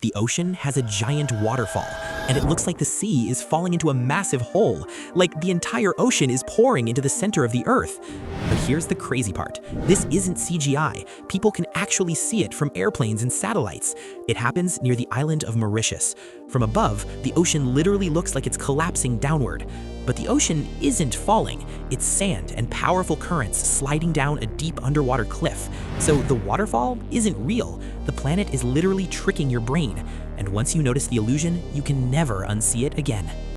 The ocean has a giant waterfall, and it looks like the sea is falling into a massive hole, like the entire ocean is pouring into the center of the earth. But here's the crazy part. This isn't CGI. People can actually see it from airplanes and satellites. It happens near the island of Mauritius. From above, the ocean literally looks like it's collapsing downward. But the ocean isn't falling. It's sand and powerful currents sliding down a deep underwater cliff. So the waterfall isn't real. The planet is literally tricking your brain. And once you notice the illusion, you can never unsee it again.